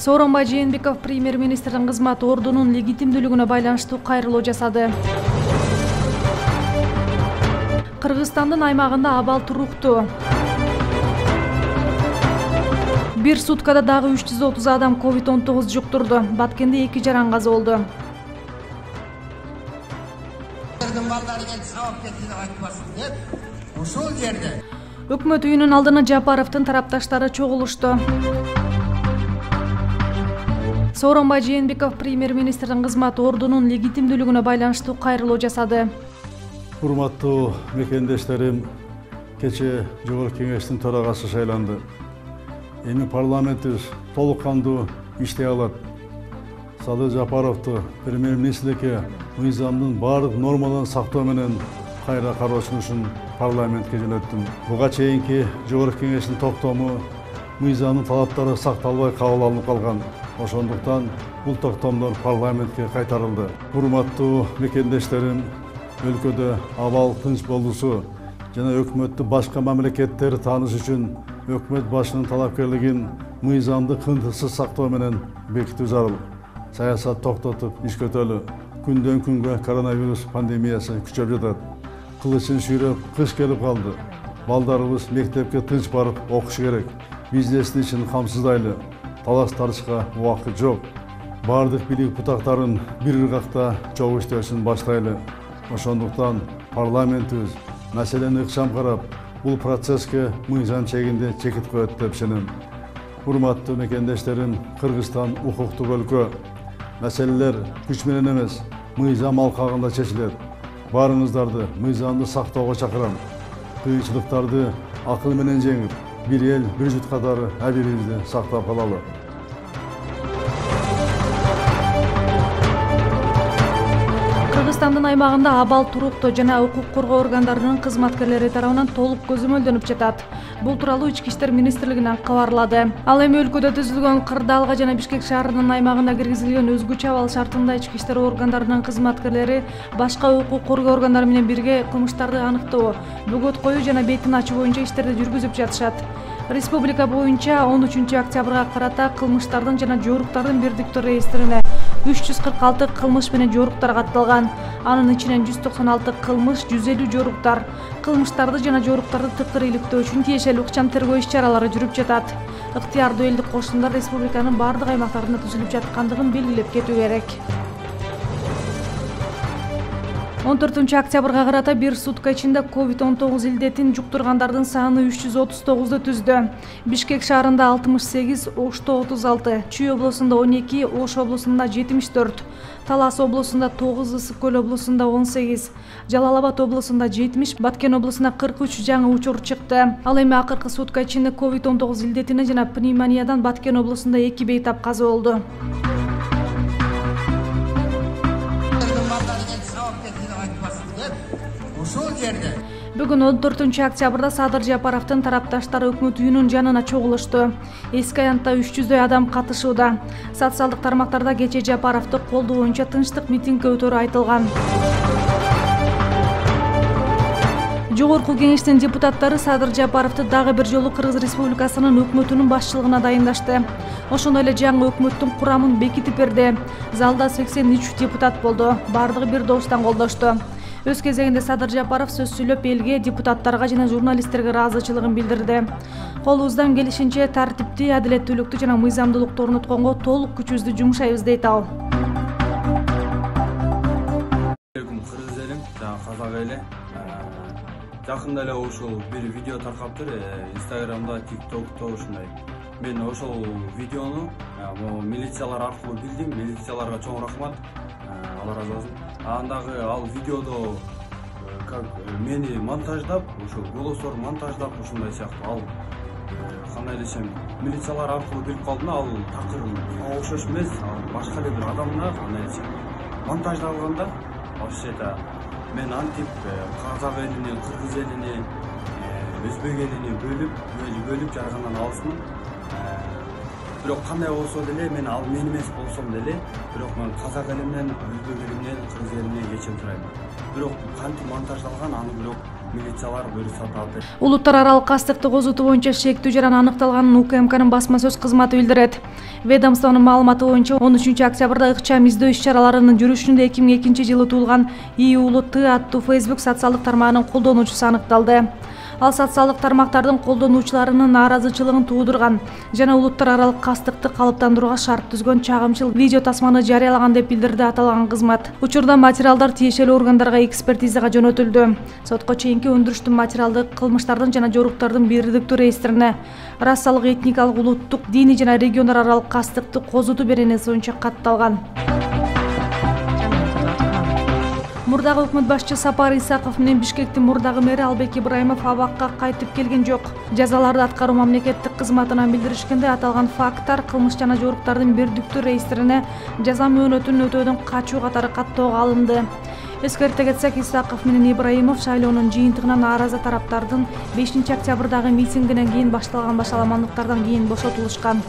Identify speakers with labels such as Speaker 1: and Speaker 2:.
Speaker 1: Сооронбай Жээнбеков премьер-министрдин кызмат ордунун легитимдүүлүгүнө байланыштуу кайрылуу жасады. Кыргызстандын аймагында абал туруктуу. Бир суткада дагы 330 адам COVID-19 жуктурду. Баткенде 2 жаран каза болду. Өкмөт үйүнүн алдына Жапаровдун тарапташтары чогулушту. Сооронбай Жээнбеков премьер-министрдин кызмат ордунун легитимдүүлүгүнө байланыштуу кайрылуу жасады.
Speaker 2: Урматтуу мекендештерим, кече Жогорку Кеңештин төрагасы шайланды. Эми парламентибиз толук кандуу иштей алат. Садыр Жапаровду премьер-министрдикке мыйзамдын баардык нормаларын сактоо менен кайра кароочун үчүн парламентке жөнөттүм. Буга чейинки Жогорку Кеңештин токтому мыйзамдын талаптары сакталбай кабыл алынып калган. Ошондуктан бул токтомдор парламентке кайтарылды. Урматтуу мекендештерим, өлкөдө абал тынч болуусу жана өкмөттү башка мамлекеттер тааныш үчүн өкмөт башынын талапкерлигин мыйзамды кынтыксыз сактоо менен бекитүү зарыл. Саясат токтотуп иш көтөлү. Күндөн күнгө коронавирус пандемиясы күчөп жатат. Кылычын шүйрөп кыш келип калды. Балдарыбыз мектепке тынч барып окуш керек. Бизнестин ишин камсыздайлы. Талаш тарышка убакыт жок. Бардык бийлик бутактарын бир ыргакта чогуу иштөөсүн баштайлы. Ошондуктан парламентибиз маселени ыкчам карап, бул процесске мыйзам чегинде чекит коет деп ишенем. Урматтуу мекендештерим, Кыргызстан укуктук өлкө. Маселелер күч менен эмес, мыйзам алкагында чечилет. Баарыңыздарды мыйзамды сактоого чакырам. Кыйынчылыктарды акыл менен жеңип, бир эл, бир жут катары абийирибизди сактап калалы.
Speaker 1: Кыргызстандын аймагында абал туруктуу жана укук коргоо органдарынын кызматкерлери тарабынан толук көзөмөлдөнүп жатат. Бул тууралуу Ички иштер министрлигинен кабарлады. Ал эми өлкөдө түзүлгөн Кырдаалга жана Бишкек шаарынын аймагына киргизилген өзгөчө абал шартында ички иштер органдарынын кызматкерлери башка укук коргоо органдары менен бирге кылмыштарды аныктоо, бөгөт коюу жана бетин ачуу боюнча иштерди жүргүзүп жатышат. Республика боюнча 13 октябрга карата кылмыштардын жана жоруктардын бирдиктүү реестрине 346 кылмыш менен жоруктар катталган. Анын ичинен 196 кылмыш, 150 жоруктар. Кылмыштарды жана жоруктарды тыкыр иликтөө үчүн тиешелүү ыкчам тергөө иш-чаралары жүрүп жатат. Ыктыярдуу элдик кошундар республиканын бардык аймактарында түзүлүп жаткандыгын белгилеп кетүү керек. 14 октябрга карата бир сутка ичинде COVID-19 илдетин жуктургандардын саны 339 түздү. Бишкек шаарында 68, Ошто 36, Чүй облусунда 12, Ош облусунда 74, Талас облусунда 9, Ысык көл облусунда 18, Жалал Абад облусунда 70, Баткен облусунда 43 жаңы учур чыкты. Ал эми акыркы сутка ичинде COVID-19 илдетине жана пневмониядан Баткен облусунда 2 бейтап каза болду. Бүгүн 14 октябрда Садыр Жапаровдун тарапташтары өкмөт үйүнүн жанына чогулушту. Эски аянтта 300 адам катышууда. Социалдык тармактарда кече Жапаровду колдоо боюнча тынчтык митингге өтөрү айтылган. Жогорку Кеңештин депутаттары Садыр Жапаровду дагы бир жолу Кыргыз Республикасынын өкмөтүнүн башчылыгына дайындашты. Ошондой эле жаңы өкмөттүн курамын бекитип берди. Залда 83 депутат болду. Бардыгы бир добуштан колдошту. Өз кезегинде Садыр Жапаров сөз сүйлөп элге, депутаттарга жана журналисттерге ыраазычылыгын билдирди. Колубуздан келишинче тартипти, адилеттүүлүктү жана мыйзамдуулукту орнотконго толук күчүбүздү жумшайбыз дейт ал.
Speaker 3: Кыргыз элим жана казак эли жакында эле ошол бир видео таркаптыр Инстаграмда, ТикТокто ушундай. Мен ошол видеону милициялар аркылуу билдим. Милицияларга чоң рахмат. Алла разы болсун. Андагы ал видеодо как мени монтаждап, ошол голосор монтаждап ушундай сыяктуу ал кандай десем, милициялар аркылуу билип калдым, ал такыр окшош эмес, башка эле бир адамна кандай десем, монтаждалганда вообще мен антип казак элини, кыргыз элини, өзбек элини бөлүп жаргандан алысмын. Бирок кандай болсо деле мен ал мен эмес болсом деле, бирок мен казак элимден, өзбек элимден, кыргыз элимден кечирим сурайм. Бирок кантип монтаждалган, аны бирок милициялар буйрук сатат.
Speaker 1: Улуттар аралык кастыкты козутуу боюнча шектүү жаран аныкталганын УКМКнын басма сөз кызматы билдирет. Ведомствонун маалыматы боюнча 13 октябрда ыкчам издөө иш-чараларынын жүрүшүндө 2002 туулган ИУЛТ аттуу Facebook социалдык тармагынын колдонуучусу аныкталды. Ал социалдык тармактардын колдонуучуларынын нааразычылыгын туудурган жана улуттар аралык кастыкты калыптандырууга шарт түзгөн чагымчыл видео тасманы жарыялаган деп билдирди аталган кызмат. Учурда материалдар тиешелүү органдарга экспертизага жөнөтүлдү. Сотко чейинки өндүрүштүн материалды кылмыштардын жана жоруктардын бирдиктүү реестрине расалык, этникалык, улуттук, диний жана региондар аралык кастыкты козутуу беренеси боюнча катталган. Мурдагы өкмөт башчы Сапар Исаков менен Бишкектин мурдагы мэри Албек Ибраимов абакка кайтып келген жок. Жазаларды аткаруу мамлекеттик кызматынан билдиришкенде аталган факттар кылмыш жана жоруктардын бирдиктүү реестрине жаза мөөнөтүн өтөөдөн качуу катары каттоого алынды. Эскерте кетсек, Исаков менен Ибраимов шайлоонун жыйынтыгына нааразы тараптардын 5 октябрдагы митингинен кийин башталган башаламандыктардан кийин бошотулушкан.